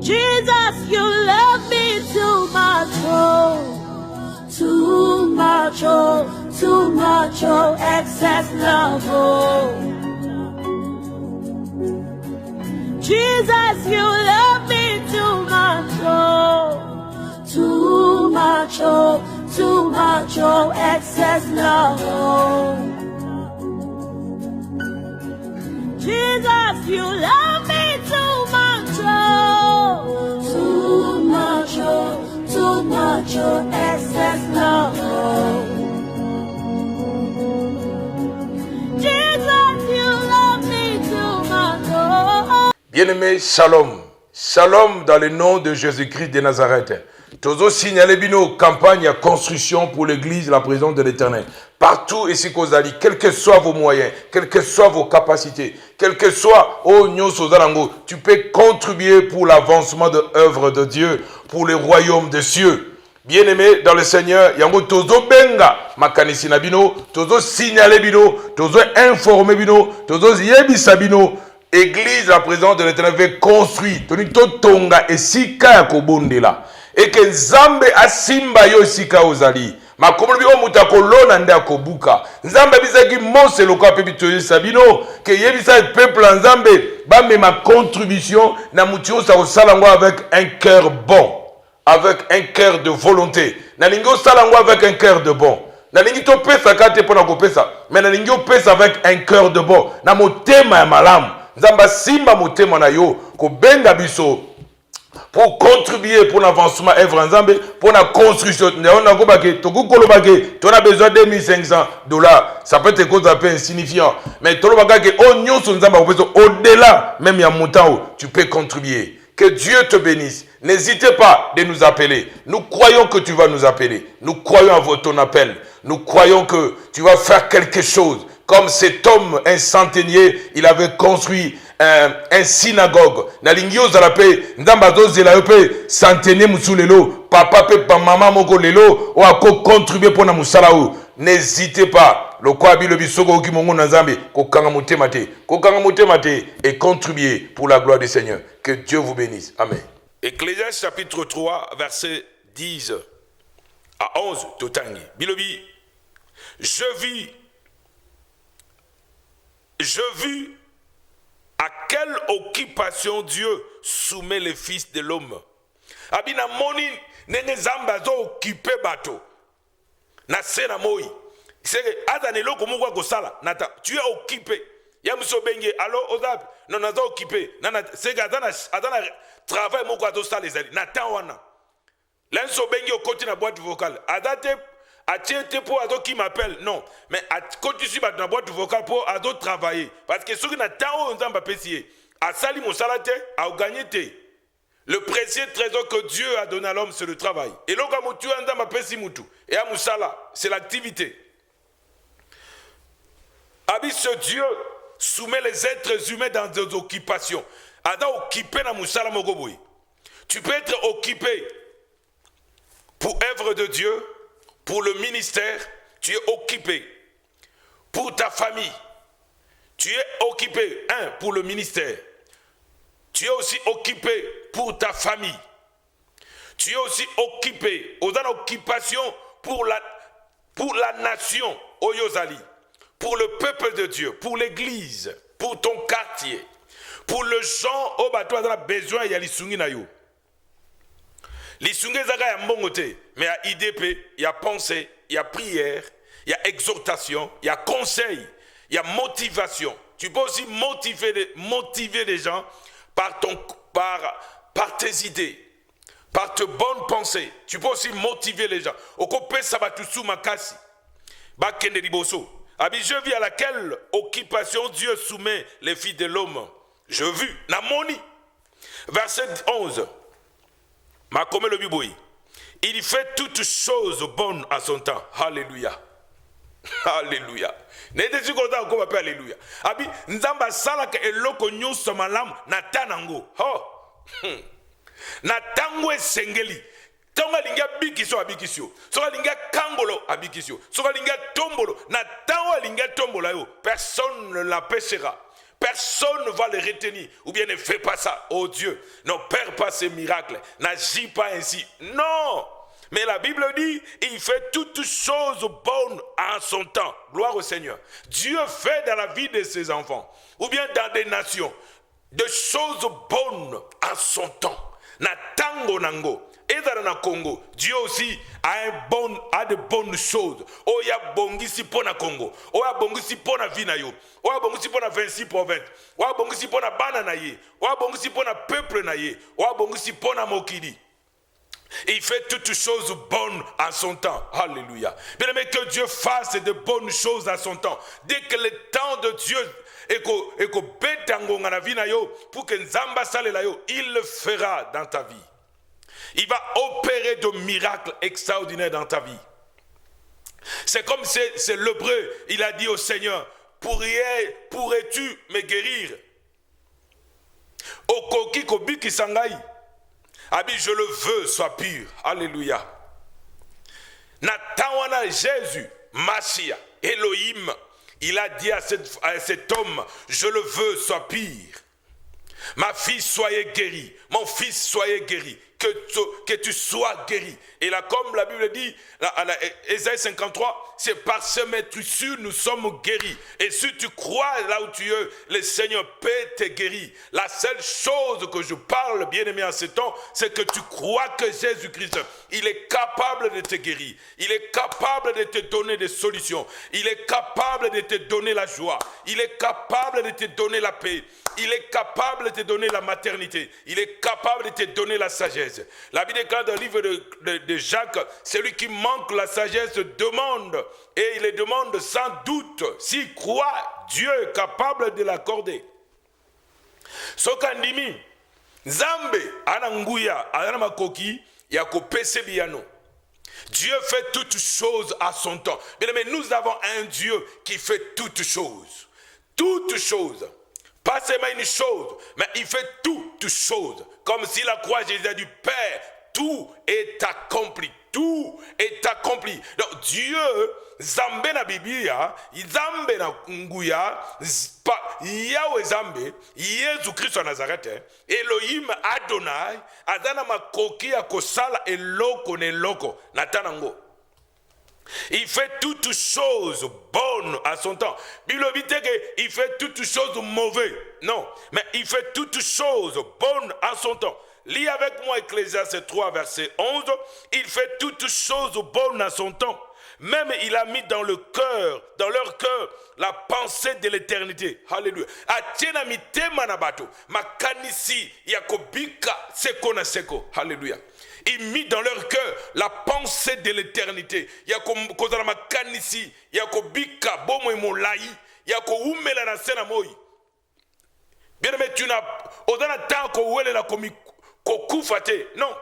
Jesus, you love me too much, oh, too much, oh, too much, oh, excess love, oh. Jesus, you love me too much, oh, too much, oh, too much, oh, excess love, oh. Jesus, you love me too much, oh, too much, oh, too much, oh, excess love, oh. Jesus, you love me too much, oh. Bien-aimé, shalom. Shalom dans le nom de Jésus-Christ de Nazareth. Toujours signaler bino campagne à construction pour l'église, la présence de l'éternel. Partout ici qu'Ozali, quels que soient vos moyens, quelles que soient vos capacités, quel que soit tu peux contribuer pour l'avancement de l'œuvre de Dieu, pour le royaume des cieux. Bien-aimé dans le Seigneur, yango tozo benga makanisi na bino, tozo signaler bino, tozo informer bino, tozo yebisa bino. Église, la présence de l'éternel veut construire. Toni to tonga esika ya kobondela. Et que Nzambe asimba yo esika ozali. Makomolo bi omuta kolona nda kobuka. Nzambe bizaki mose lokwa pe bitoye sabino que yebisa peuple Nzambe ba me ma contribution na mutio sa osalango avec un cœur bon, avec un cœur de volonté. Na lingo osalango avec un cœur de bon. Na lingi to pesa kate pona ko pesa, mais na lingi pesa avec un cœur de bon. Na motema ya malamu. Nzamba simba motema na yo ko benga biso pour contribuer pour l'avancement œuvre Nzambe pour la construction. On a besoin de $2,500. Ça peut être cause un peu insignifiant, mais au-delà même il y a montant tu peux contribuer. Que Dieu te bénisse. N'hésitez pas de nous appeler. Nous croyons que tu vas nous appeler. Nous croyons à ton appel. Nous croyons que tu vas faire quelque chose. Comme cet homme, un centenier, il avait construit un synagogue. Nalingio zalape, ndambazo zelape, centenier musulelo, papa pe maman moko lelo, ou ako contribuer pour na musalaou. N'hésitez pas. Le kwabi le bisoko ki mongo nazambe, kokanga mutemate et contribuer pour la gloire du Seigneur. Que Dieu vous bénisse. Amen. Ecclésiaste chapitre 3, verset 10 à 11, Totangi. Bilobi, je vis à quelle occupation Dieu soumet les fils de l'homme. Abina moni nene zamba zo occupé bato. Na sena moi. C'est azanelo komukwa kosala. Nata tu es occupé. Ya muso benge allo ozab non nazo occupé. Nana c'est azana travail moko azosa les ali. Nata wana. Lenso benge okoti na boîte vocale. Adate Atiete pour ado qui m'appelle non mais quand tu dans la boîte vocale pour ado travailler parce que ceux qui n'a tant on zamba pesier a sali mon salate a gagné le précieux trésor que Dieu a donné à l'homme c'est le travail et l'homme a tu en zamba pesi mutu et à musala c'est l'activité. Abi ce Dieu soumet les êtres humains dans des occupations. Ada occupé na musala mogoboy. Tu peux être occupé pour œuvre de Dieu. Pour le ministère, tu es occupé. Pour ta famille, tu es occupé. Pour le ministère. Tu es aussi occupé pour ta famille. Tu es aussi occupé aux occupations pour la nation, Oyozali. Pour le peuple de Dieu, pour l'église, pour ton quartier. Pour le gens, tu as besoin, il y a l'issungi na yo. L'issungi zaga ya mbongote. Mais il y a IDP, il y a pensée, il y a prière, il y a exhortation, il y a conseil, il y a motivation. Tu peux aussi motiver les gens par tes idées, par tes bonnes pensées. Tu peux aussi motiver les gens. Je vis à laquelle occupation Dieu soumet les filles de l'homme. Je vis, Namoni. Verset 11. Makome le biboui. Il fait toutes choses bonnes à son temps. Alléluia. Alléluia. N'était-ce qu'on peut appeler Alléluia. Abi, nzamba salaka eloko nyuso malamu na tanango. Oh. Na tango esengeli. Tonga linga bikisio abikisio. Soka linga kangolo abikisio. Soka linga tombolo. Na tango linga tombolo yo. Personne ne l'empêchera. personne ne va le retenir. Ou bien ne fais pas ça. Oh Dieu, ne perds pas ces miracles. N'agis pas ainsi. Non. Mais la Bible dit, il fait toutes choses bonnes en son temps. Gloire au Seigneur. Dieu fait dans la vie de ses enfants, ou bien dans des nations, des choses bonnes en son temps. Na tango nango. Et dans le Congo, Dieu aussi a de bonnes choses. Oh, il y a bongisi pour na Congo. Oh, il y a bongisi pour na Vinayo. Oh, il y a bongisi pour na 26 provinces. Oh, il y a bongisi pour na Bananaye. Oh, il y a bongisi pour na peuple naye. Oh, il y a bongisi pour na Mokidi. Il fait toutes choses bonnes en son temps. Alléluia. Bien aimé, que Dieu fasse de bonnes choses à son temps. Dès que le temps de Dieu pour que Nzamba sale il le fera dans ta vie. Il va opérer de miracles extraordinaires dans ta vie. C'est comme c'est l'Hébreu, il a dit au Seigneur, pourrais-tu me guérir? Okoki kobiki sangai. Abi, je le veux, sois pur. Alléluia. Natawana Jésus, Massia, Elohim, il a dit à cet homme, je le veux, sois pur. Ma fille, soyez guérie. Mon fils, soyez guéri. Que tu sois guéri. Et là, comme la Bible dit, Ésaïe 53, c'est par ce maître sûr nous sommes guéris. Et si tu crois là où tu es, le Seigneur peut te guérir. La seule chose que je parle, bien aimé, en ce temps, c'est que tu crois que Jésus-Christ, il est capable de te guérir. Il est capable de te donner des solutions. Il est capable de te donner la joie. Il est capable de te donner la paix. Il est capable de te donner la maternité. Il est capable de te donner la sagesse. La Bible déclare dans le livre de Jacques, celui qui manque la sagesse demande, et il le demande sans doute. S'il croit, Dieu est capable de l'accorder. Sokandimi, Nzambe, ananguya, anamakoki, yakopese biyano. Dieu fait toutes choses à son temps. Mais nous avons un Dieu qui fait toutes choses. Toutes choses. Pas seulement une chose, mais il fait toutes choses. Comme si la croix Jésus a dit, Père, tout est accompli. Tout est accompli. Donc Dieu, Zambé na Biblia, Zambé na Nguya, Yahweh Zambé, Jésus Christ en Nazareth, Elohim Adonai, Adana Makoki Akosala eloko ne loko, Natanango. Il fait toutes choses bonnes à son temps. Bible dit qu'il fait toutes choses mauvaises. Non, mais il fait toutes choses bonnes à son temps. Lis avec moi Ecclésiaste 3, verset 11. Il fait toutes choses bonnes à son temps. Même il a mis dans leur cœur, la pensée de l'éternité. Alléluia. Atiena mitema na bato, makanisi yakobika seko na seko. Alléluia. Il mit dans leur cœur la pensée de l'éternité. Yakozala makanisi yakobika bomo emolai yakoumela na sena moi. Bien aimé, tu n'as odana tant kowele la kokufate. Non.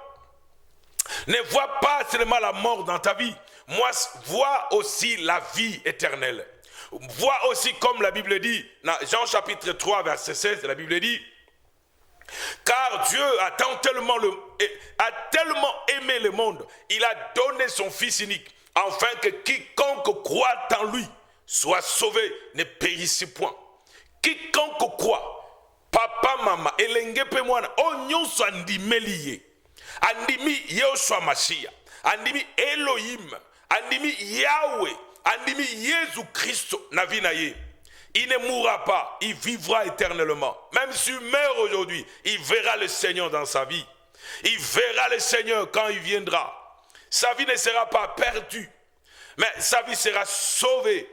Ne vois pas seulement la mort dans ta vie. Moi, vois aussi la vie éternelle. Vois aussi comme la Bible dit, dans Jean chapitre 3, verset 16, la Bible dit, car Dieu a tellement aimé le monde, il a donné son Fils unique, afin que quiconque croit en lui soit sauvé, ne périsse point. Quiconque croit, papa, maman, elenge pe mwana, onyon so andimeli andimi Yoshua Mashiach, andimi Elohim, andimi Yahweh, andimi Jésus Christ na vie na ye. Il ne mourra pas, il vivra éternellement. Même s'il meurt aujourd'hui, il verra le Seigneur dans sa vie. Il verra le Seigneur quand il viendra. Sa vie ne sera pas perdue, mais sa vie sera sauvée.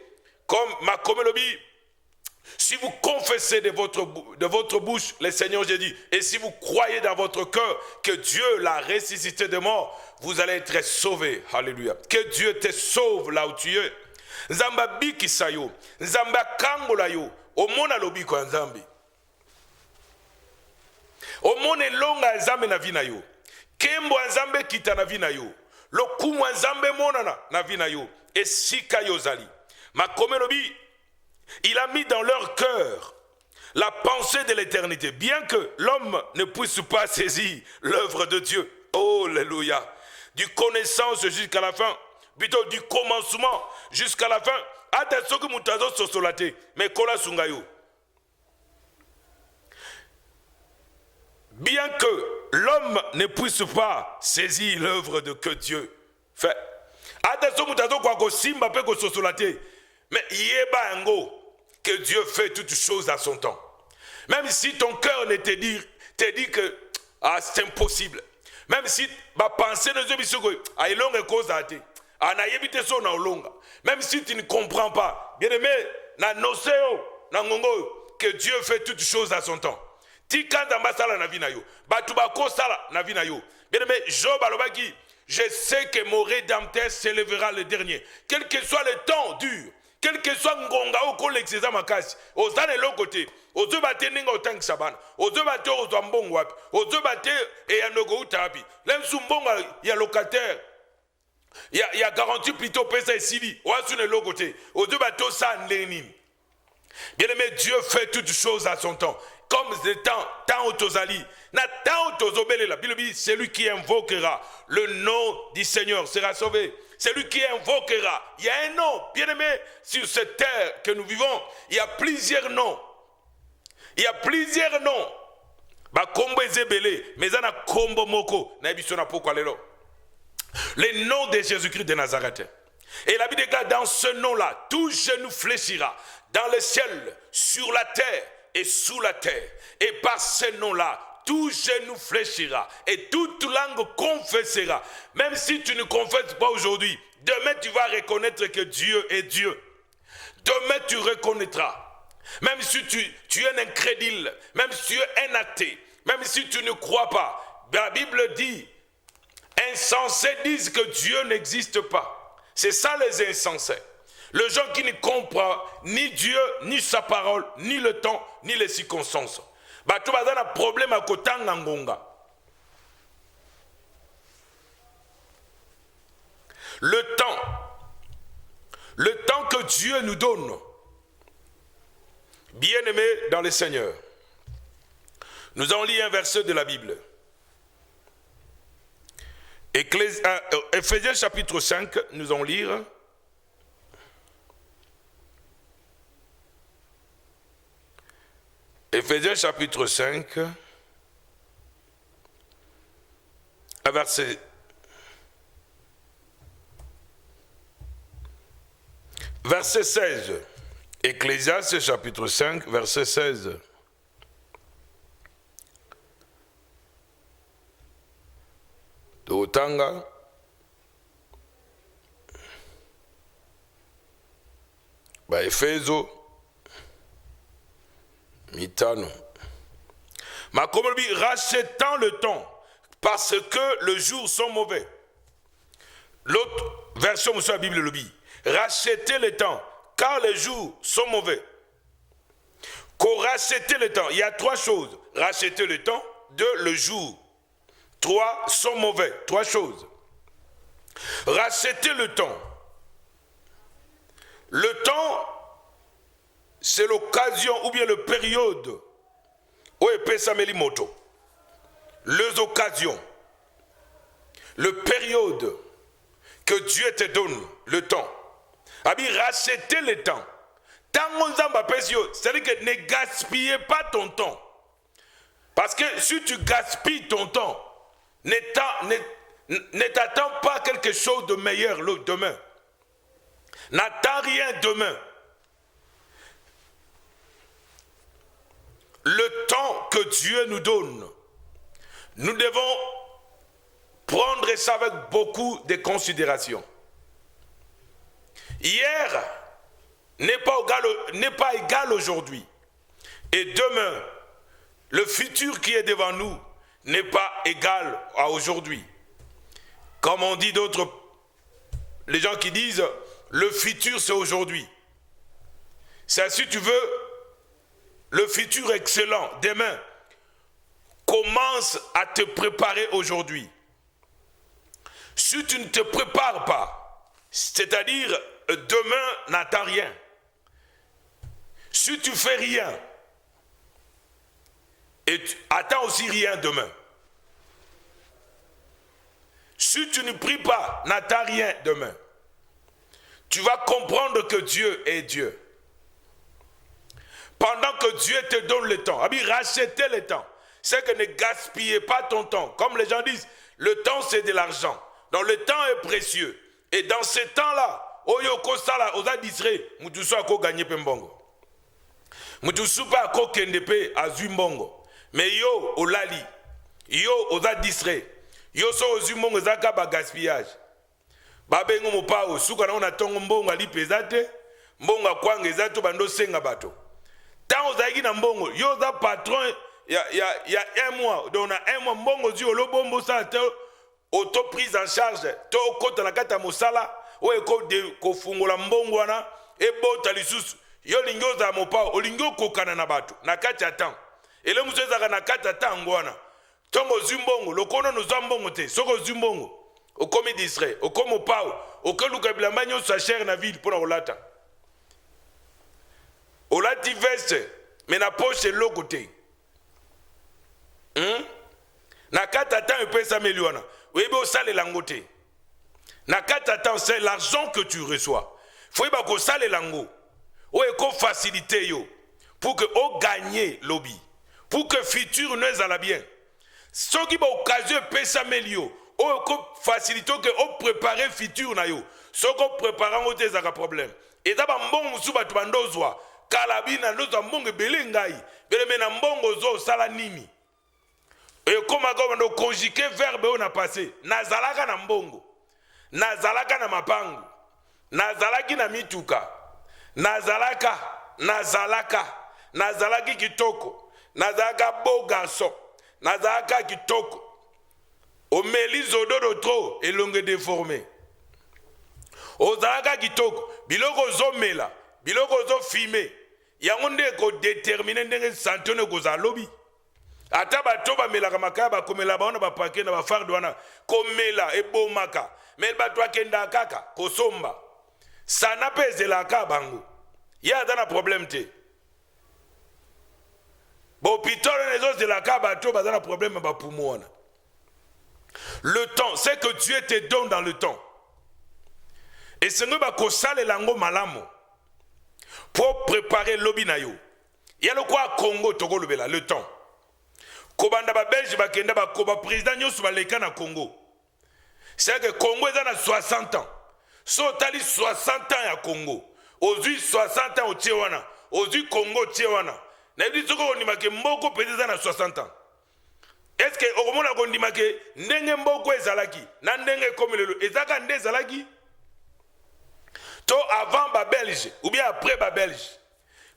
Comme Makomelobi, si vous confessez de votre bouche le Seigneur Jésus, et si vous croyez dans votre cœur que Dieu l'a ressuscité de mort, vous allez être sauvés. Alléluia. Que Dieu te sauve là où tu es. Nzamba biki sayo, nzamba kangola yo, omona lobi kwa nzambi. Omone longa nzambe na vina yo. Kembo nzambe kita na vina yo. Lokumu nzambe monana na vina yo. Esika yozali. Makome lobi, il a mis dans leur cœur la pensée de l'éternité, bien que l'homme ne puisse pas saisir l'œuvre de Dieu. Oh, alléluia. Du connaissance jusqu'à la fin. Plutôt du commencement jusqu'à la fin. Attention que mutazo sosolate, mais kola sungayo. bien que l'homme ne puisse pas saisir l'œuvre de que Dieu fait. Mais que Dieu fait toutes choses à son temps. Même si ton cœur ne te dit que c'est impossible. Même si ma pensée ne même si tu ne comprends pas, bien aimé, que Dieu fait toutes choses à son temps. Bien aimé, Job alobaki, je sais que mon rédempteur s'élèvera le dernier. Quel que soit le temps dur, quel que soit ngonga ou kolexeza makasi, ozane l'autre côté, ozo bate ninga otang sabana, ozo bate ozo mbongo wapi, ozo bate et ya nogo utapi. Lem sumbonga ya locataire. Il y a garanti plutôt pesa et sili. Ouasune l'autre côté, ozo bate osa nlenim. Bien aimé, Dieu fait toutes choses à son temps. Comme le temps autosali, na temps autosobele la Bible dit, celui qui invoquera le nom du Seigneur sera sauvé. Celui qui invoquera, il y a un nom, bien aimé, sur cette terre que nous vivons, il y a plusieurs noms. Il y a plusieurs noms. Ba kombo ezebele, mais ana kombo moko, na bisona pourquoi lelo. Le nom de Jésus-Christ de Nazareth. Et la Bible déclare, dans ce nom-là, tout genou fléchira, dans le ciel, sur la terre et sous la terre. Et par ce nom-là, tout genou fléchira et toute langue confessera. Même si tu ne confesses pas aujourd'hui, demain tu vas reconnaître que Dieu est Dieu. Demain tu reconnaîtras. Même si tu es un incrédule, même si tu es un athée, même si tu ne crois pas, la Bible dit, insensés disent que Dieu n'existe pas. C'est ça les insensés. Les gens qui ne comprennent ni Dieu, ni sa parole, ni le temps, ni les circonstances. Bato baza na problème à kotanga ngonga. Le temps que Dieu nous donne, bien-aimés dans le Seigneur. Nous allons lire un verset de la Bible. Éphésiens chapitre 5, nous allons lire. Éphésiens chapitre 5, verset 16. Ecclésiaste chapitre 5, verset 16. Totanga. Ba Efeso mitano. Makomolbi, rachetant le temps parce que les jours sont mauvais. L'autre version de la Bible le dit, rachetez le temps car les jours sont mauvais. Qu'on racheter le temps, il y a trois choses. Racheter le temps, deux, le jour. Trois sont mauvais, trois choses. Racheter le temps. Le temps, c'est l'occasion ou bien le période où Epesameli Moto. Les occasions, le période que Dieu te donne, le temps. Abi, racheter le temps. C'est-à-dire que ne gaspillez pas ton temps. Parce que si tu gaspilles ton temps, ne t'attends pas quelque chose de meilleur demain. N'attends rien demain. Le temps que Dieu nous donne, nous devons prendre ça avec beaucoup de considération. Hier n'est pas égal aujourd'hui. Et demain, le futur qui est devant nous n'est pas égal à aujourd'hui. Comme on dit d'autres, les gens qui disent, le futur c'est aujourd'hui. C'est si tu veux, le futur excellent, demain, commence à te préparer aujourd'hui. Si tu ne te prépares pas, c'est-à-dire demain n'attends rien. Si tu fais rien, et tu attends aussi rien demain. Si tu ne pries pas, n'attends rien demain. Tu vas comprendre que Dieu est Dieu. Pendant que Dieu te donne le temps, rachetez le temps. c'est que ne gaspillez pas ton temps. Comme les gens disent, le temps c'est de l'argent. Donc le temps est précieux. Et dans ce temps-là, oyoko sala oza distrait, mutusu ako gagner pembongo. Mutusu pa ako kendepe azui mbongo. Mais yo olali, yo oza distrait. Yo so ozui mbongo zaka ba gaspillage. Babengo mopao suka na ona tongo mbongo ali pesate, mbongo kwanga ezato bando senga bato. Tant ozaki na mbongo, yo za patron ya un mois, donc na un mois mbongo zi olobombo sa te auto prise en charge, to kota na kata mosala, o eko de kofungola mbongo wana e bota lisusu. Yo lingyo za mopao, olingyo kokana na bato na kati ya temps. Ele muso ezaka na kati ya temps ngwana. Tongo zimbongo, lokono no zambongo te, soko zimbongo. Okomi distrait, okomi opao, okeluka bilamba nyonso cher na ville pour olata. Olati veste, mais na poche loko te. Na kata temps epesa meliwana. Webe osale lango te. Na kata temps c'est l'argent que tu reçois. Faut yeba ko sale lango. O eko faciliter yo pour que o gagner lobby. Pour que futur ne zala bien. Soki ba occasion pesa melio. O eko faciliter que o préparer futur na yo. Soko préparer o te zaka problème. Et d'aba mbongo musu batu bandozwa. Kalabina ndoza mbongo belé ngai. Belé na mbongo zo sala nini. Et comme on a conjugué verbe on a passé. Nazalaka na mbongo. Nazalaka na mapangu. Nazalaki na mituka. Nazalaka. Nazalaki kitoko. Nazalaka beau garçon. Nazalaka kitoko. Omeli zododo trop et longue déformé. Ozalaka kitoko. Biloko zomela. Biloko zo filmé. Yangonde ko déterminer ndenge santone ko za lobby. Ata bato ba melaka makaba komela ba ona ba pake na ba fardo wana komela e bomaka. Mais bato akenda kaka kosomba. Sana pezela ka bango. Ya dana problème te. Bo pitole les autres de la ka bato ba dana problème ba pumona. Le temps, c'est que Dieu te donne dans le temps. Et ce n'est pas que ça les lango malamo. Pour préparer l'obinayo. Il y a le quoi Congo Togo le temps. Kobanda ba Belge ba kenda ba koba président nyosu ba leka na Congo. C'est que Congo est dans 60 ans. So tali 60 ans ya Congo. Aujourd'hui 60 ans au Tchewana. Aujourd'hui Congo Tchewana. Na dit soko ondima ke mboko peut-être na 60 ans. Est-ce que au moment où ondima ke ndenge mboko ezalaki na ndenge comme lelo ezaka nde ezalaki? To avant ba Belge ou bien après ba Belge.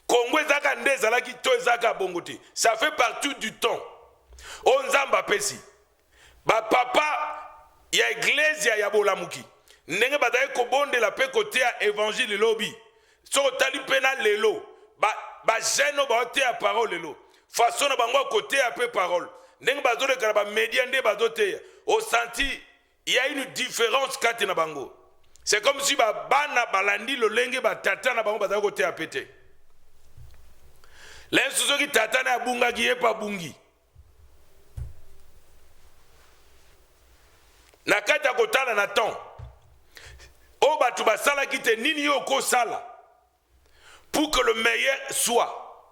Congo ezaka nde ezalaki to ezaka bongote. Ça fait partie du temps. Onzamba pesi. Ba papa ya église ya bolamuki. Ndenge bataye ko bonde la pe côté à évangile lobby. So tali pena lelo. Ba jeune ba te a parole lelo. Façon na bango côté à peu parole. Ndenge bazo de kala ba média nde bazo te. Au senti il y a une différence kati na bango. C'est comme si ba bana balandi lo lenge ba tata na bango bazo côté à péter. L'insuzo ki tata na bunga ki e pa bungi. Na kata kotala na temps. O batu basala kite nini yo ko sala. Pour que le meilleur soit.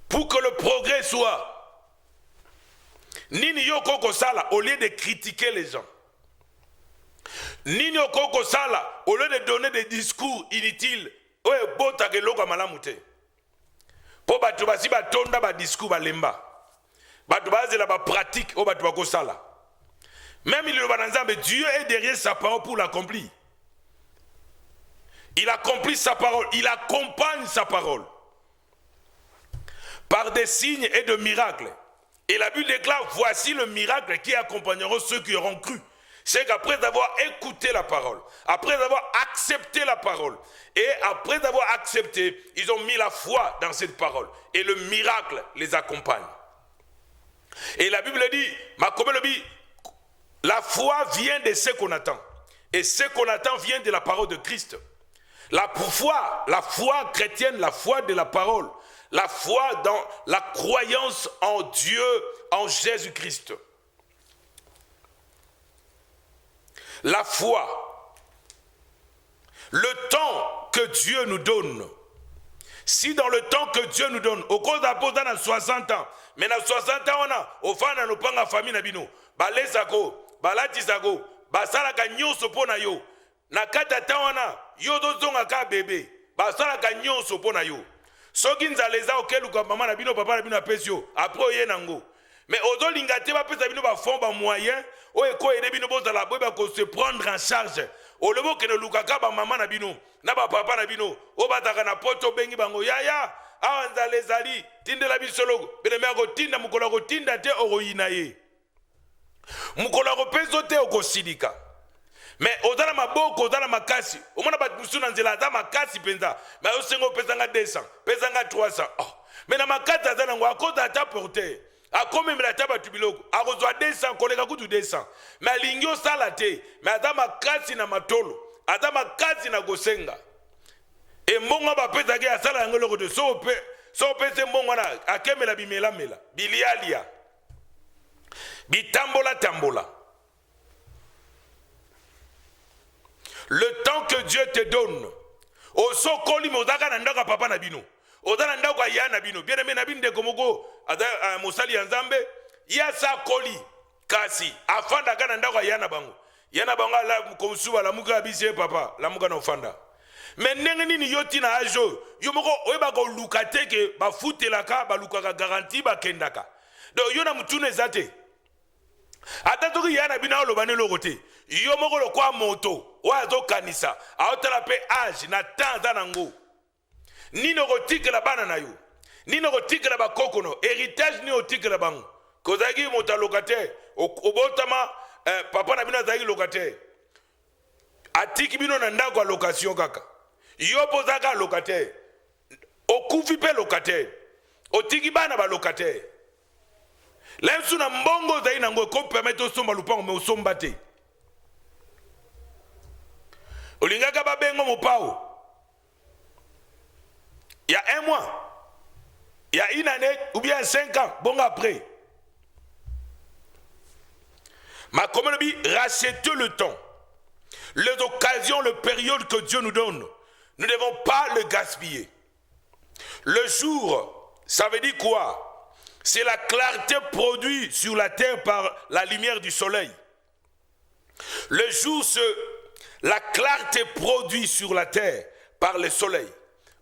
Pour que le progrès soit. Nini yo ko sala au lieu de critiquer les gens. Nini yo ko sala au lieu de donner des discours inutiles. Oye bota ke loka malamute. Po batu basi batonda ba discours ba lemba. Batu bazela ba pratique o batu ba ko sala. Même il le Dieu est derrière sa parole pour l'accomplir. Il accomplit sa parole, il accompagne sa parole. Par des signes et de miracles. Et la Bible déclare, voici le miracle qui accompagneront ceux qui auront cru. C'est qu'après avoir écouté la parole, après avoir accepté la parole, et après avoir accepté, ils ont mis la foi dans cette parole. Et le miracle les accompagne. Et la Bible dit, la foi vient de ce qu'on attend. Et ce qu'on attend vient de la parole de Christ. La foi chrétienne, la foi de la parole. La foi dans la croyance en Dieu, en Jésus-Christ. La foi. Le temps que Dieu nous donne, Si dans le temps que Dieu nous donne, au cause d'apôtre dans 60 ans, mais dans 60 ans, on a, au fin de nos famille, nabino, balesako, balatisako, basalaka nyonso pona yo, na kata tawana, yo dozonga ka bébé, basalaka nyonso pona yo. Soki nzaleza okeluka mama nabino, papa nabino apesio, après oye nango. Mais ozo lingate ba pesa bino ba fond ba moyen, o eko ede bino bozala boba ko se prendre en charge. O lebo ke no lukaka ba mama na bino, na ba papa na bino, o bataka na poto bengi bango yaya, awanza lezali, tindela bisolo, bene me ko tinda mukola ko tinda te o yina ye. Mukola ko peso te o ko sidika. Mais odala maboko odala makasi, o mona ba musuna nzela za makasi penza, mais o sengo pesanga 200, pesanga 300. Oh. Mais na makata za ngo akoda ata porter. A comme me la taba tubiloko a reçoit 200 koleka kutu 200 mais lingio sala te mais adama kasi na matolo adama kasi na gosenga e mbongo ba pesa ke asala ngolo de so pe mbongo na akemela bimela mela bilialia bitambola tambola. Le temps que Dieu te donne au sokoli mozaka na ndaka papa na bino odana ndako ya na bino bien aimé na bino de komoko ada mosali ya nzambe ya sa koli kasi afanda kana ndako ya na bango la komsuba la muka bise papa la muka na ofanda mais ndenge nini yoti na ajo yo moko oyeba ko lukate ke ba futela ka ba lukaka garantie ba kendaka donc yo na mutune zate atatoki ya na bino olobane lokote yo moko lo kwa moto wa zo kanisa aotala pe age na temps za nango nino rotike la bana na yo nino rotike la bakokono héritage ni rotike la bango kozaki mota locataire obotama papa na bino azaki locataire atiki bino na ndako location kaka yo pozaka locataire okufi pe locataire otiki bana ba locataire lensu na mbongo zai nango ko permettre osomba lupango me osomba te olingaka babengo mopao. Il y a un mois, il y a une année, ou bien 5 ans, bon après. Ma communauté, rachetez le temps, les occasions, les périodes que Dieu nous donne. Nous ne devons pas le gaspiller. Le jour, ça veut dire quoi? C'est la clarté produite sur la terre par la lumière du soleil. Le jour, la clarté produite sur la terre par le soleil.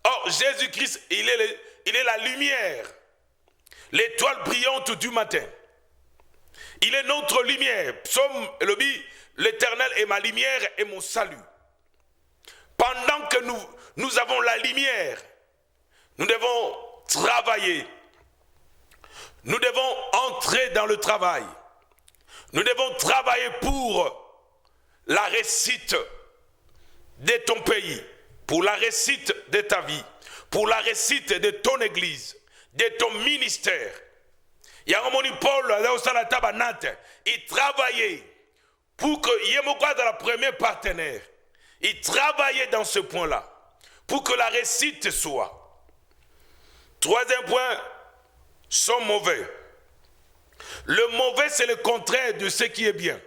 Or, Jésus-Christ, il est la lumière, l'étoile brillante du matin. Il est notre lumière. Psaume le dit, l'Éternel est ma lumière et mon salut. Pendant que nous avons la lumière, nous devons travailler. Nous devons entrer dans le travail. Nous devons travailler pour la réussite de ton pays, pour la réussite de ta vie, pour la réussite de ton église, de ton ministère. Il y a un moment où Paul, il travaillait pour que Yemokwa soit le premier partenaire. Il travaillait dans ce point-là, pour que la réussite soit. Troisième point, sont mauvais. Le mauvais, c'est le contraire de ce qui est bien.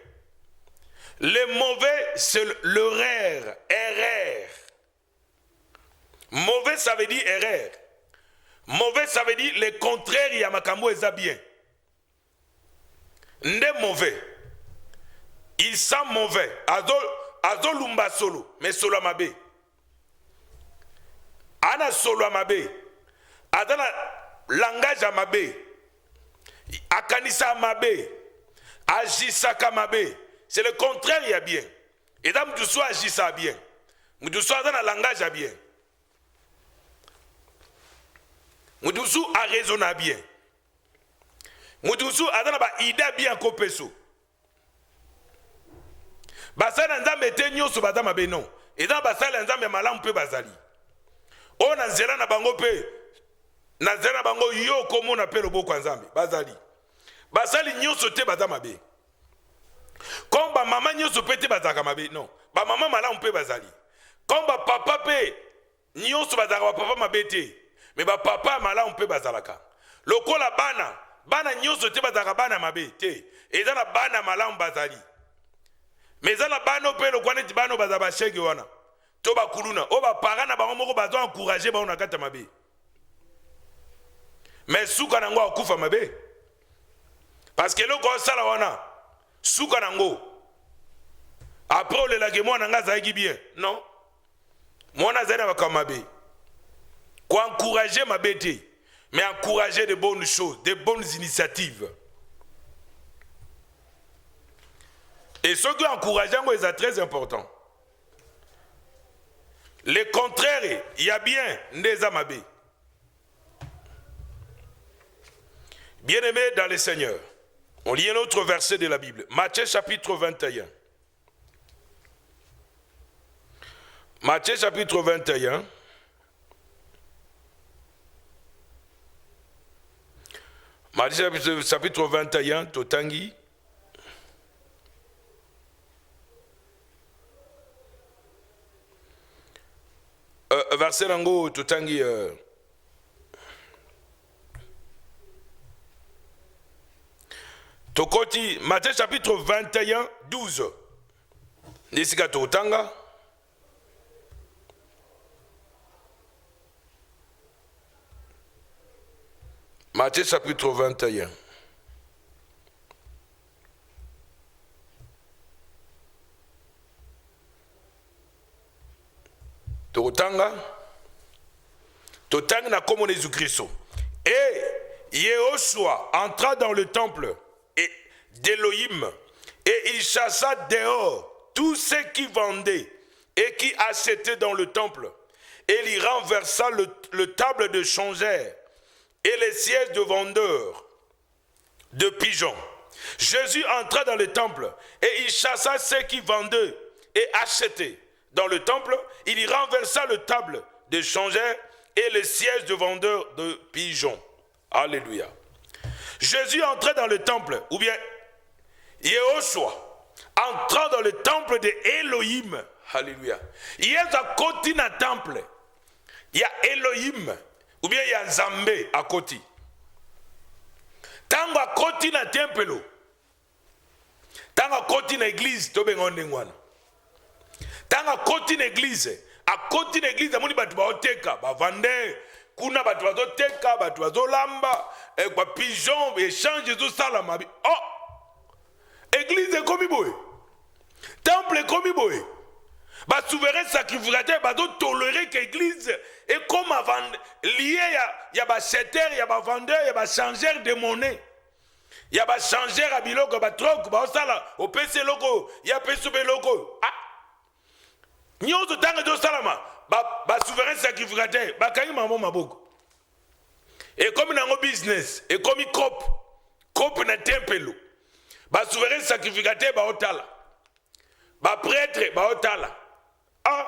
Le mauvais, c'est l'erreur, erreur. Mauvais, ça veut dire erreur. Mauvais, ça veut dire le contraire, il y a makambo et bien. Nde mauvais. Il sent mauvais. Azo lumba solo, mais solo amabe. Ana solo amabe. Adana langage amabe. Akanisa amabe. Agisaka amabe. C'est le contraire, il y a bien. Et dans Moussou agissa bien. Moussou a un langage à bien. Moussou a raisonné bien. Moussou a une idée bien copeso. Basala nzambe tenyo so badama benon. Et dans basala nzambe malam pe bazali. O na nzela na bango pe. Na nzela bango yo komo na pe loboko nzambe bazali. Basali nyoso te badama be. Comme ba maman nyoso pe te bazaka mabe non. Ba maman malam pe bazali. Comme ba papa pe nyoso bazaka ba papa mabe te. Mais ba papa malam pe bazalaka. Lokola bana nyoso te bazaka bana mabe te. Et dans la bana malam bazali. Mais dans la bano pe lo kwaneti bano bazaba shege wana. To ba kuluna o ba parana ba moko bazo encourager ba ona kata mabe. mais suka nango akufa mabe. Parce que loko sala wana suka nango. Après le lage moi nanga zaiki bien. Non. Moi na zana bakamabe. Quoi encourager ma bête, mais encourager de bonnes choses, de bonnes initiatives. Et ce qui encourage, c'est très important. Le contraire, il y a bien des amabés. Bien-aimés dans le Seigneur, on lit un autre verset de la Bible. Matthieu chapitre 21. Matthieu chapitre 21. Matthieu chapitre 21, Totangi. Verset Lango, Totangi. Tokoti, Matthieu chapitre 21, 12. Nisika Totanga. Matthieu chapitre 21. Totanga na komo Jésus-Christ. Et Yehoshua entra dans le temple d'Élohim et il chassa dehors tous ceux qui vendaient et qui achetaient dans le temple. Et il renversa le table de changère et les sièges de vendeurs de pigeons. Jésus entra dans le temple et il chassa ceux qui vendaient et achetaient dans le temple. Il y renversa le table de changère et les sièges de vendeurs de pigeons. Alléluia. Jésus entra dans le temple, ou bien Yehoshua entra dans le temple de Elohim. Alléluia. Il y a un côté dans le temple. Il y a Elohim. Ou bien il y a Nzambe à côté. Tango à côté na temple. Tango à côté na église to bengonde ngwana. Tango à côté na église, à côté na église amoni batu ba oteka, ba vande, kuna batu ba oteka, batu ba lamba, kwa pigeon échange zo sala mabi. Oh! Église comme boy. Temple comme boy. Bah souverain sacrificateur bah doit tolérer que l'église est comme avant lié il y a ba cheteur, il y a ba vendeur, il y a ba changeur de monnaie. Il y a ba changeur à biloko ba troc ba sala au PC logo, il y a PC logo. Ah. Nyozo tanga do salama ba souverain sacrificateur ba kangi maman maboko. Et comme dans un business, et comme il cop na tempelo. Ba souverain sacrificateur ba otala. Ba prêtre ba otala. Ah,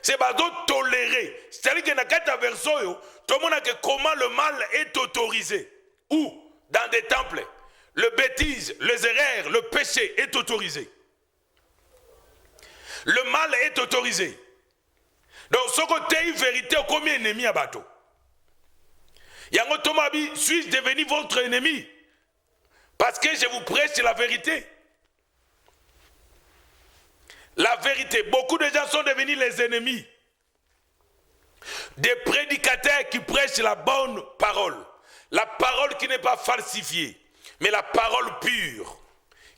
c'est pas tolérer. C'est-à-dire que dans 4 versions, tout le monde a que comment le mal est autorisé. Où? Dans des temples. Le bêtise, les erreurs, le péché est autorisé. Le mal est autorisé. Donc, ce côté, vérité, combien ennemi à bateau? Yango Tomabi, suis-je devenu votre ennemi? Parce que je vous prêche la vérité. La vérité, beaucoup de gens sont devenus les ennemis des prédicateurs qui prêchent la bonne parole. La parole qui n'est pas falsifiée, mais la parole pure,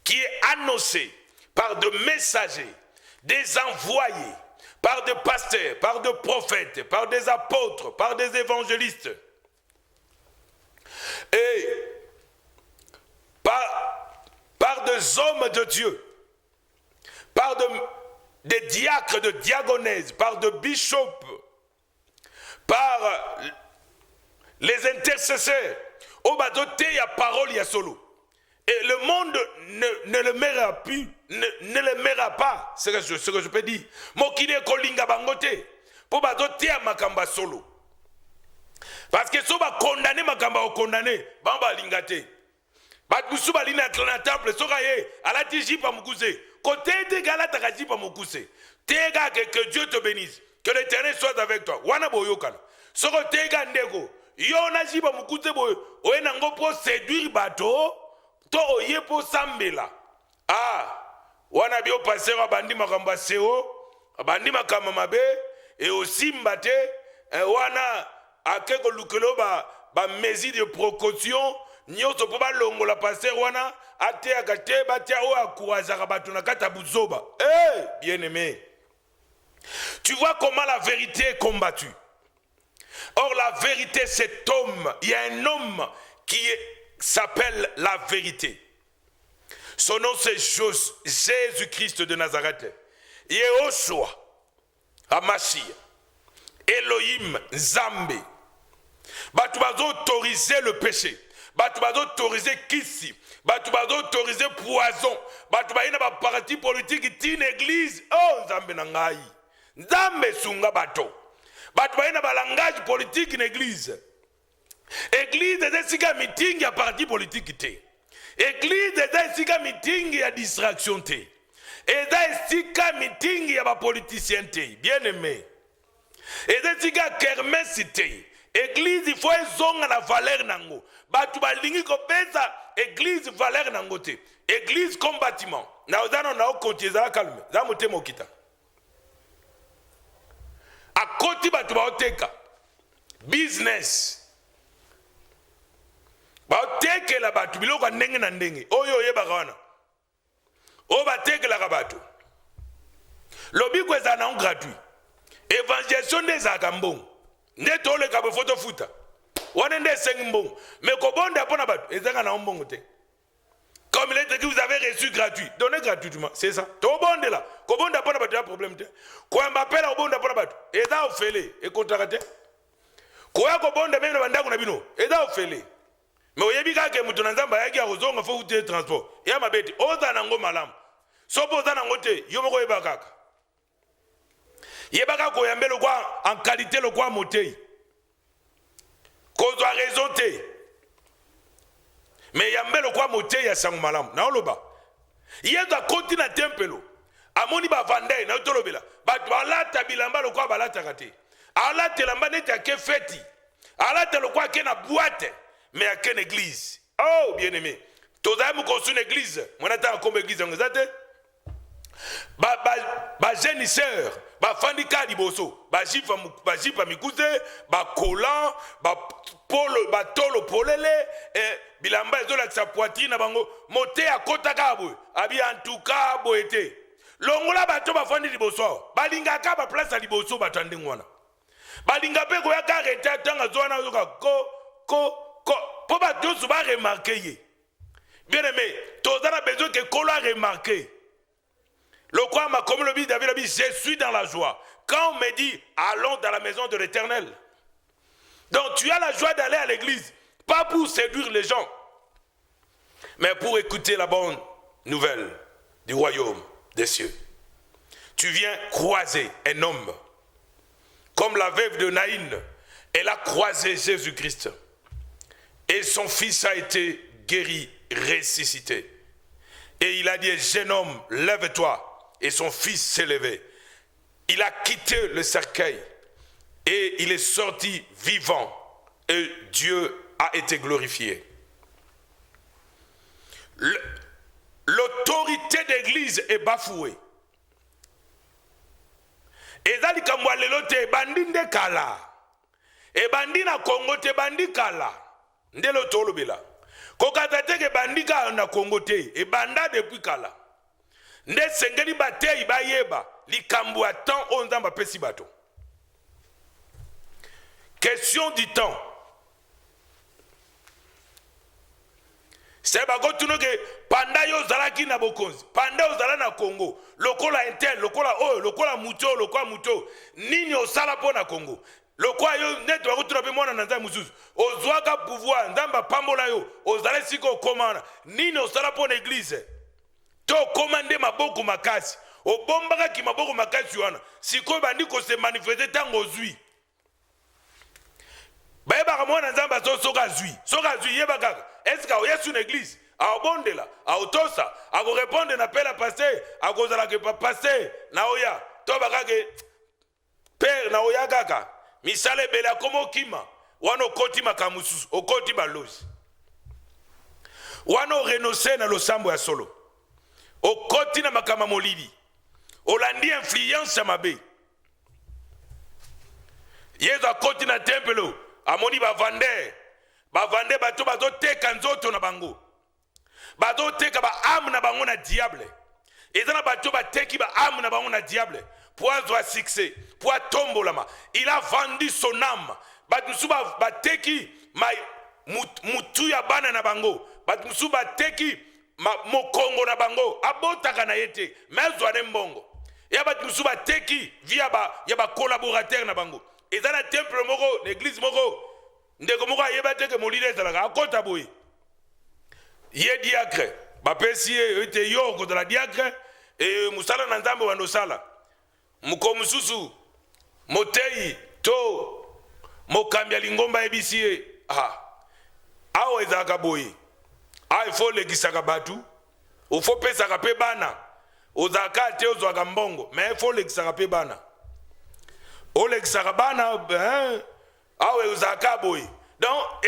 qui est annoncée par des messagers, des envoyés, par des pasteurs, par des prophètes, par des apôtres, par des évangélistes. Et par des hommes de Dieu. Par des diacres de diagonèse, par des bishops, par les intercesseurs. Au badoté, il y a parole, il y a solo. Et le monde ne le mènera plus, ne le mènera pas, c'est ce que je peux dire. Mokine kolinga bangote, pour badoté à makamba solo. Parce que si on va condamner makamba ou condamner, bamba lingate. Batmusu balina na temple, sokaye, ala tiji pa mukuse. Côté de Galata Kaji pa mukuse. Tega que Dieu te bénisse. Que l'Éternel soit avec toi. Wana boyokan. Soko tega ndego. Yo na jiba mukuse boyo. Oye nango po séduire bateau. To oye po sambela. Ah. Wana bio passer abandi makamba seo. Abandi makamba mabe. Et aussi mbate. Wana ake kolukelo ba mesure de précaution nyonso po balongola pasteur wana ateyaka te batia oyo akouragaka bato na kati ya buzoba. Bien aimé, tu vois comment la vérité est combattue. Or la vérité, cet homme, il y a un homme qui s'appelle la vérité. Son nom c'est Jésus-Christ de Nazareth. Yehoshua, Hamashia, Elohim, Nzambe. Batu bazo autoriser le péché. Batu bazo autoriser kisi. Batu bazo autoriser poison. Batu baina ba parti politique tine église. Oh Nzambe na ngai. Nzambe sunga bato. Batu baina ba langage politique na église. Église est sika meeting ya parti politique te. Église est sika meeting ya distraction te. Est sika meeting ya ba politicien te. Bien aimé. Est sika kermesse te. Église il faut ezonga na valeur nango. Batu balingi ko pesa église valeur nango te. Église comme bâtiment. Na ozana na okotieza calme. Za motema okita. Akoti batu baoteka. Business. Baoteke la batu biloko ndenge na ndenge. Oyo yebaka wana. O bateke la batu. Lobi kweza na gratuit. Évangélisation des agambons. Nde tole ka be photo futa. Wana nde sengi mbongo. Mais ko bonda pona batu ezanga na mbongo te. Comme il est dit que vous avez reçu gratuit. Donnez gratuitement, c'est ça. To bonde là. Ko bonda pona batu ya problème te. Ko mbapela ko bonda pona batu. Eza ofele e contracté. Ko ya ko bonda même na bandako na bino. Eza ofele. Mais oyebi ka ke mutu na nzamba yaki ya kozonga fo ute transport. Ya mabeti oza nango malamu. Sopo oza nango te yo moko yeba kaka. Yebaka ko yambelo kwa en qualité le kwa motei. Ko doit raison te. Mais yambelo kwa motei ya sangu malamu. Na oloba. Yeza kontina tempelo. Amoni ba vandai na utolobela. Ba balata bilamba le kwa balata kate. Alata lamba neti ake feti. Alata le kwa ke na boîte. Mais à quelle église? Oh, bien aimé. Toza mu construire une église. Moi n'attends comme église en zate. Ba génisseur, ba fandika liboso, ba jipa mikuse, ba kolan, ba polo, ba tolo polele, bilamba ezola sa poitrine bango, moté à kota kabo, abi en tout cas boete. Longola bato ba fandi liboso, ba lingaka ba place liboso ba tande ngwana. Ba lingape ko ya ka reta tanga zona yoka pour ba tous va remarquer. Bien aimé, tous a besoin que Kolo a remarqué. Le quoi m'a comme le dit David a dit, je suis dans la joie. Quand on me dit, allons dans la maison de l'Éternel. Donc tu as la joie d'aller à l'église, pas pour séduire les gens, mais pour écouter la bonne nouvelle du royaume des cieux. Tu viens croiser un homme, comme la veuve de Naïn, elle a croisé Jésus-Christ. Et son fils a été guéri, ressuscité. Et il a dit, jeune homme, lève-toi. Et son fils s'est levé. Il a quitté le cercueil. Et il est sorti vivant. Et Dieu a été glorifié. L'autorité d'église est bafouée. Et zali kamwalelo te bandi nde kala. Et bandi na Congo te bandi kala. Ndelo tolobela. Kokata teke bandika na Congo te e banda depuis kala. Nde sengeli batei bayeba likambu atan onzamba pesi bato. Question du temps. C'est bako tunoke panda yo zalaki na bokonzi. Panda yo zala na Congo. Lokola intel, lokola lokola muto, lokola muto. Nini osala po na Congo. Lokwa yo net wa kutrape mwana na nzambe mususu ozwaka pouvoir ndamba pambola yo ozale siko komana nini osala po na église to komande maboko makasi obombaka ki maboko makasi wana siko bandi ko se manifester tango zui bayeba mwana nzamba soka zui yebaka eska oyesu na église a obondela a otosa a ko répondre na pela passer a ko zala ke passer na oya to bakake père na oya kaka misale bela komo kima wano koti makamusu okoti balozi wano renoncer na losambo ya solo okoti na makama molili olandi influence ya mabe yezo akoti na tempelo amoni bavande bato bazoteka nzoto na bango, bazoteka ba âme na bango na diable. Eza na bato bateki ba âme na bango na diable pour avoir succès, pour tombolama. Il a vendu son âme. Batmusu bateki mutu ya bana na bango, batmusu bateki mokongo na bango abotaka na yete mezwa ne mbongo. Ya batmusu bateki via ya ba collaborateur na bango. Eza na temple moko, l'église moko, ndeko moko ayeba teke molide ezalaka akota boye. Ye diacre, bapesi ete yo ko de la diacre et musala na nzambe wa ndosala. Muko mususu motei to mokambi ya lingomba ebisie awo ezalaka boye. Il faut legisaka batu, il faut pesaka pe bana. Ozaka te ozwaka mbongo, mais il faut legisaka pe bana. O legisaka bana awe ozaka boye. Donc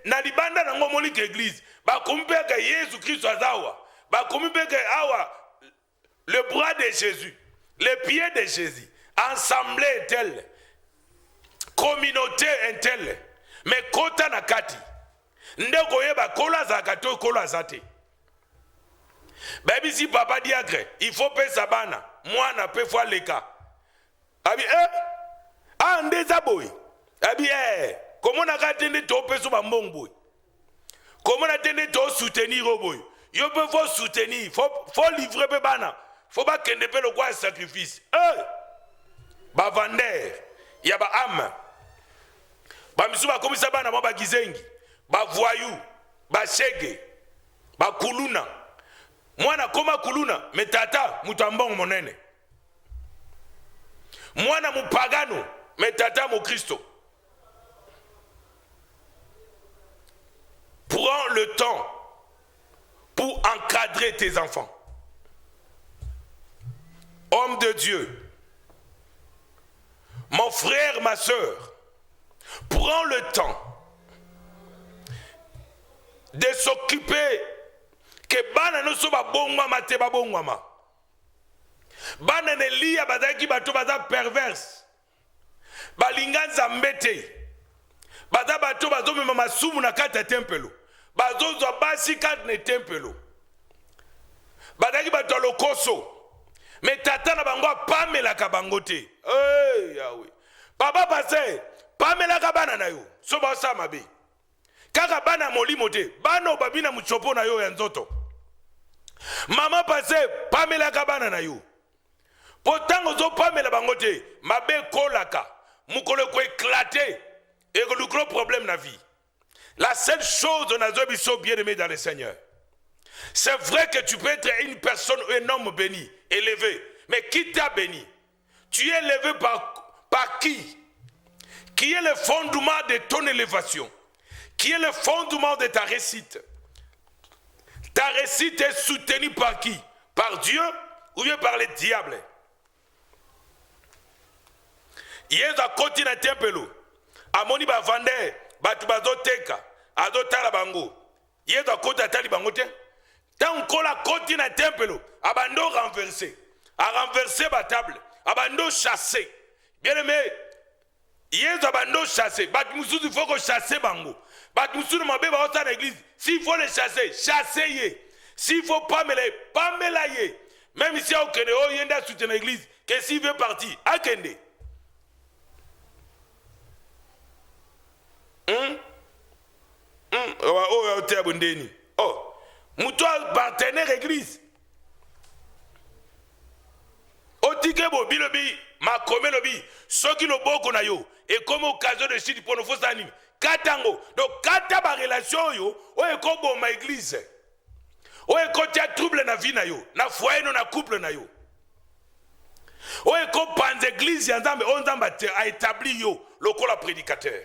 na libanda na ngomoli ke église ba kumpeka Yesu Kristo azawa ba kumpeka awa le bras de Jésus, les pieds de Jésus, assemblée telle, communauté telle, mais kota na kati ndeko yeba kola zakato kola zate. Baby si papa diacre, il faut payer sa bana, moi na pe fois les cas. Abi ndeza boy. Abi comment on a attendu to peso ba mbongo. Comment on a attendu to soutenir boy. Yo peut faut soutenir, faut livrer pe bana. Faut pas qu'un épée le quoi sacrifice. Ba vendeur, ya ba âme. Ba misuba comme ça bana ba gizengi. Ba voyou, ba shege, ba kuluna. Mwana koma kuluna, metata mutambongo monene. Mwana mupagano, metata mu Kristo. Prends le temps pour encadrer tes enfants. Homme de Dieu, mon frère, ma soeur, prends le temps de s'occuper que bana no so ba bongwama te ba bongwama. Bana ne liya bazaki bato baza perverse. Balinganza mbete. Baza bato bazo mema masumu na kata tempelo. Bazo zo basi kat ne tempelo. Bazaki bato lokoso. Mais tata na bango pamela ka bangote. Yahweh. Baba pase pamela ka bana na yo. So ba sa mabe. Kaka bana molimo te, bana obabina muchopo na yo ya nzoto. Mama pase pamela ka bana na yo. Potango zo pamela bangote, mabe kolaka, mukolo ko éclater et le gros problème na vie. La seule chose on a zo bien aimé dans le Seigneur. C'est vrai que tu peux être une personne, un homme béni, élevé, mais qui t'a béni? Tu es élevé par qui? Qui est le fondement de ton élévation? Qui est le fondement de ta réussite? Ta réussite est soutenue par qui? Par Dieu ou bien par le diable? Yesu akoti na tempelo. Amoni ba vande, batu bazoteka, azotala bango. Yesu akoti atali bango te. Tant qu'on la koti na tempelo, abando renversé. A renversé ba table, abando chassé. Bien aimé, Yesu abando chassé. Batu mususu il faut que chasser bango. Batu mususu mabe ba ota na église. S'il faut les chasser, chassez-les. S'il faut pas me les, même si au Kenya, il y a un soutien l'église, que s'il veut partir, à Kende. Oh, moutoua partenaire église. Otike bo bilobi, ma kome lobi, soki lo boko na yo, et comme occasion de chute pour nos faux animes. Katango, donc kata ba relation yo, o e ko bo ma église. O e ko tia trouble na vie na yo, na foyer no na couple na yo. O e ko panze église ya nzambe, o nzamba a établi yo, lokola prédicateur.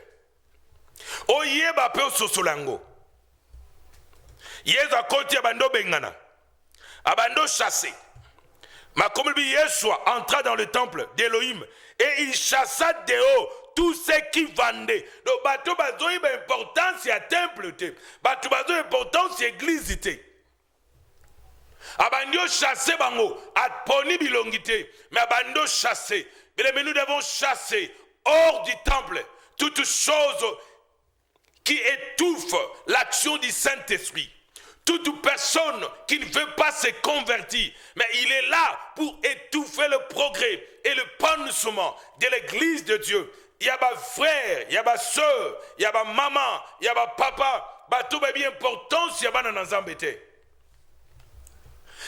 O yeba pe sosolango. Yesu akoti abando bengana. Abando chassé. Ma comme lui Yeshua entra dans le temple d'Elohim et il chassa dehors tous ceux qui vendaient. Donc bato bazo y importance ya temple te. Bato bazo importance ya église te. Abando chassé bango atponi bilongite mais abando chassé. Mais nous devons chasser hors du temple toutes choses qui étouffe l'action du Saint-Esprit. Toute personne qui ne veut pas se convertir, mais il est là pour étouffer le progrès et le panoussement de l'église de Dieu. Il y a des frères, il y a des soeurs, il y a des mamans, il y a des papas, tout est bien important si il y a des Nzambe.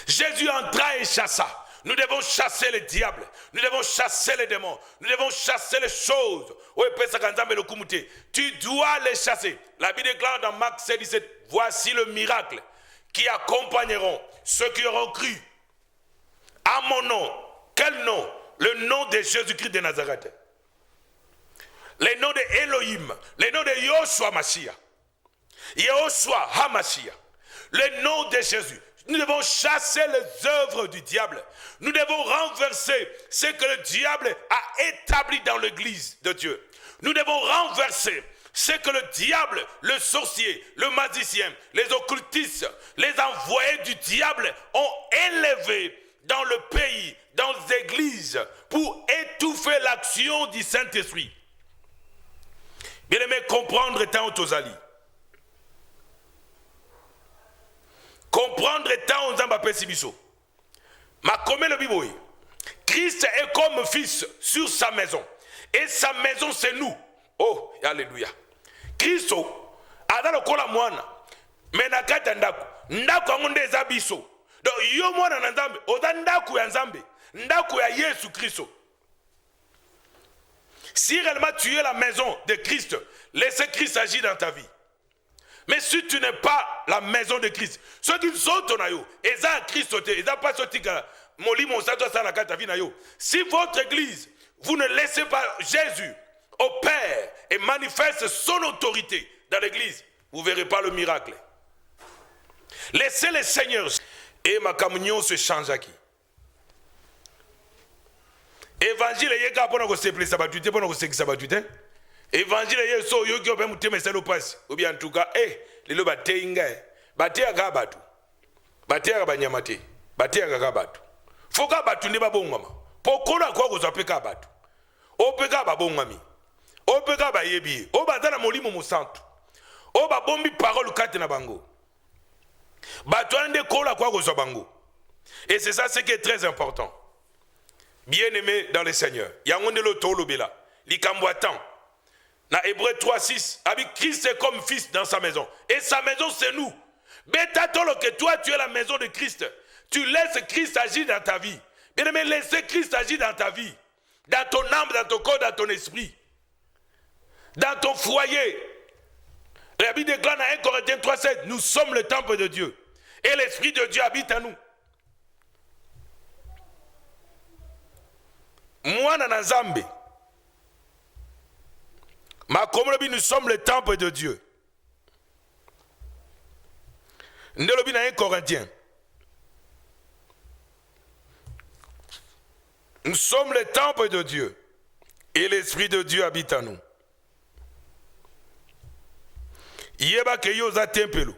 Jésus entra et chassa. Nous devons chasser le diable, nous devons chasser les démons, nous devons chasser les choses. Tu dois les chasser. La Bible déclare dans Marc 17, voici le miracle qui accompagneront ceux qui auront cru à mon nom. Quel nom? Le nom de Jésus-Christ de Nazareth. Le nom de Elohim, le nom de Yoshua Mashiach. Yoshua HaMashiach. Le nom de Jésus. Nous devons chasser les œuvres du diable. Nous devons renverser ce que le diable a établi dans l'église de Dieu. Nous devons renverser ce que le diable, le sorcier, le magicien, les occultistes, les envoyés du diable ont élevé dans le pays, dans les églises, pour étouffer l'action du Saint-Esprit. Bien-aimé, comprendre tant aux alliés. Comprendre tant aux Nzambe Sibiso. Ma comme le Bible. Christ est comme fils sur sa maison. Et sa maison c'est nous. Oh, alléluia. Christ a dans le kola mwana. Mais na kata ndako. Ndako amunde zabiso. Donc yo mwana na Nzambe. Oza ndako ya Nzambe. Ndako ya Yesu Christ. Si réellement tu es la maison de Christ, laissez Christ agir dans ta vie. Mais si tu n'es pas la maison de Christ, ceux qui sont ton ayo, et ça Christ, et ça pas sorti si votre église, vous ne laissez pas Jésus opère et manifeste son autorité dans l'église, vous ne verrez pas le miracle. Laissez le Seigneur et ma communion se change à qui? Évangile est là pour nous séparer sabatute, pour nous séparer sabatute. Évangile est so yo ko bemu teme selo pass obi en tout cas lelo batenga batia ga batu batia ba nyamate batia ga batu foka batu ne babongama pokona kwa ko zapeka batu opeka babongami opeka ba yebi o bazana molimo musantu o ba bombi parole kate na bango batu ande kola kwa ko zabango. Et c'est ça ce qui est très important. Bien-aimé dans le Seigneur, yangonde lo tolo bela likambwatan. Dans Hébreu 3:6, avec Christ est comme fils dans sa maison. Et sa maison, c'est nous. Bétatolo que toi, tu es la maison de Christ. Tu laisses Christ agir dans ta vie. Bien aimé, laissez Christ agir dans ta vie. Dans ton âme, dans ton corps, dans ton esprit. Dans ton foyer. La Bible déclare dans 1 Corinthiens 3:7, nous sommes le temple de Dieu. Et l'Esprit de Dieu habite en nous. Moi, dans Nzambe. Nous sommes le temple de Dieu. Ndelobi na 1 Corinthiens. Nous sommes le temple de Dieu. Et l'Esprit de Dieu habite en nous. Yeba ke yoza tempelo.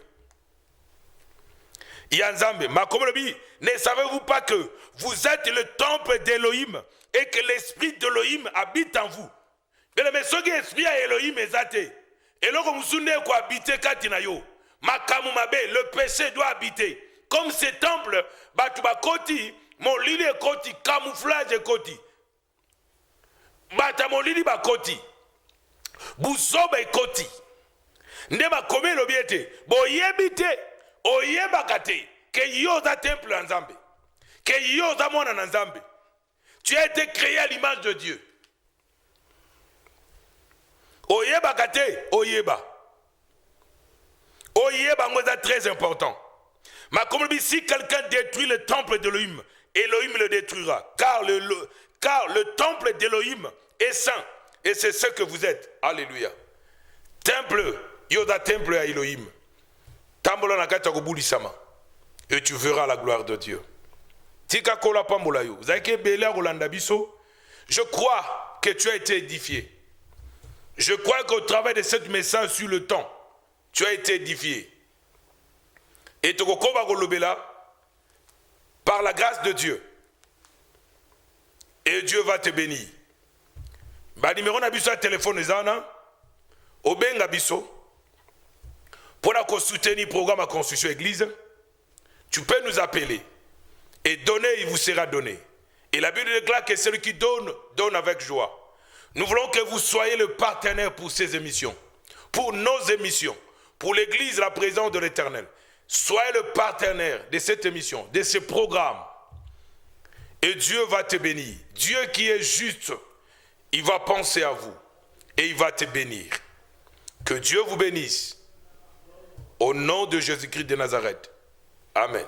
Yanzambe. Makomolobi, ne savez-vous pas que vous êtes le temple d'Elohim et que l'Esprit d'Elohim habite en vous? Mais ce qui est esprit à Elohim est athée. Et là, comme vous n'avez quoi habiter Katinayo, le péché doit habiter. Comme ce temple, Batuba Koti, mon lit est Koti, camouflage est Koti. Bata mon lit est Koti. Bousobe est Koti. Ndema kome l'obiete. Bo yebite, oyebakate, que yoza temple en Zambé. Que yoza mon en Zambé. Tu as été créé à l'image de Dieu. Oyeba kate, oyeba. Oyeba, c'est très important. Mais comme si quelqu'un détruit le temple d'Elohim, Elohim le détruira. Car le temple d'Elohim est saint. Et c'est ce que vous êtes. Alléluia. Temple, yoda temple à Elohim. Tambola nakata kobuli sama. Et tu verras la gloire de Dieu. Tika kola pambola yo. Zaike bela rolanda biso. Je crois que tu as été édifié. Je crois qu'au travers de cette message sur le temps, tu as été édifié. Et Tokokoba Golobela, par la grâce de Dieu, et Dieu va te bénir. Ba numéro na biso téléphone ezana, obenga biso, pour soutenir le programme de construction église, tu peux nous appeler. Et donner, il vous sera donné. Et la Bible déclare que celui qui donne, donne avec joie. Nous voulons que vous soyez le partenaire pour ces émissions, pour nos émissions, pour l'église, la présence de l'Éternel. Soyez le partenaire de cette émission, de ce programme. Et Dieu va te bénir. Dieu qui est juste, il va penser à vous et il va te bénir. Que Dieu vous bénisse. Au nom de Jésus-Christ de Nazareth. Amen.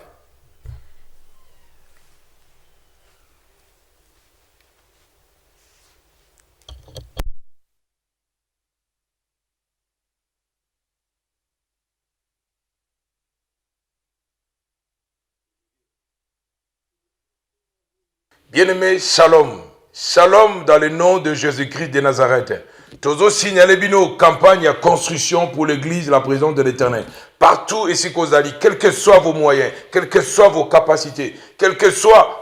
Bien-aimés, shalom. Shalom dans le nom de Jésus-Christ de Nazareth. Toujours signaler bino campagne à construction pour l'église, la présence de l'Éternel. Partout ici qu'Ozali, quels que soient vos moyens, quelles que soient vos capacités, quel que soit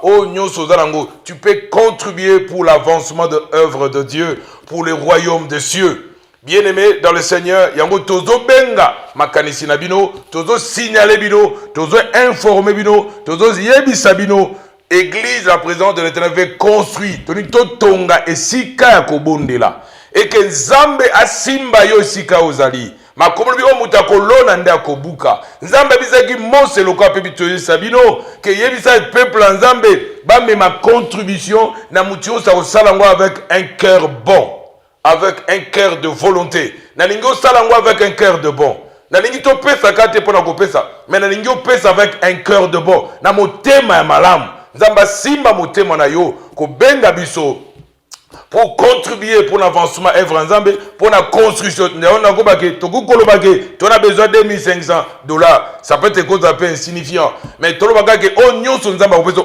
tu peux contribuer pour l'avancement de l'œuvre de Dieu, pour le royaume des cieux. Bien-aimés dans le Seigneur, yango tozo benga makanisi na bino, tozo signaler bino, tozo informer bino, tozo yebisa bino. Église, la présence de l'Éternel veut construire. Tonito tonga esika ya kobondela. Et que Nzambe asimba yo esika ozali. Makomolo biko mutako lona nde akobuka. Nzambe bizaki mose loka pe bitoye sabino. Que yebisa peuple Nzambe ba me ma contribution na mutio sa osalango avec un cœur bon, avec un cœur de volonté. Na lingo salango avec un cœur de bon. Na lingi to pesa kate pona ko pesa. Mais na lingi pesa avec un cœur de bon. Na motema ya malamu. Nzamba simba motema na yo ko benga biso pour contribuer pour l'avancement œuvre Nzambe pour la construction. On a besoin de $2,500. Ça peut être cause un peu insignifiant, mais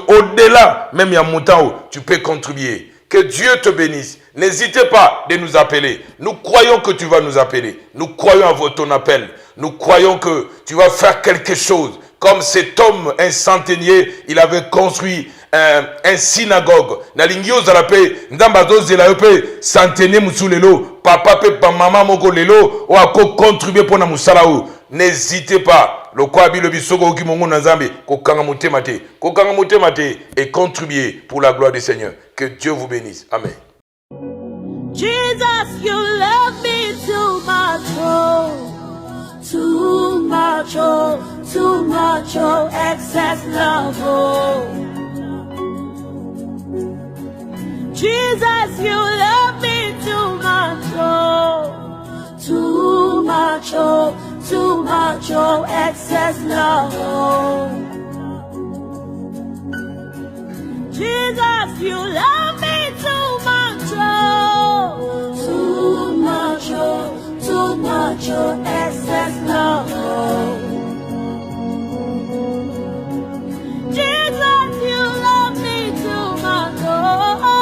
au-delà même ya montant tu peux contribuer. Que Dieu te bénisse. N'hésitez pas de nous appeler. Nous croyons que tu vas nous appeler. Nous croyons à ton appel. Nous croyons que tu vas faire quelque chose. Comme cet homme, un centenier, il avait construit un synagogue. Nalingio zalape, ndambazo zelape, centenier musulelo, papa pe maman moko lelo, ou ako contribuer pour na musalaou. N'hésitez pas. Le quoi bi le bisoko ki mongo nazambe, kokanga mutemate, et contribuer pour la gloire du Seigneur. Que Dieu vous bénisse. Amen. Jesus, you love me too much, oh, too much, oh, too much, oh, excess love, oh. Jesus, you love me too much, oh, too much, oh, too much, oh, excess love, oh. Jesus, you love me too much, oh, too much, oh, excess love, oh.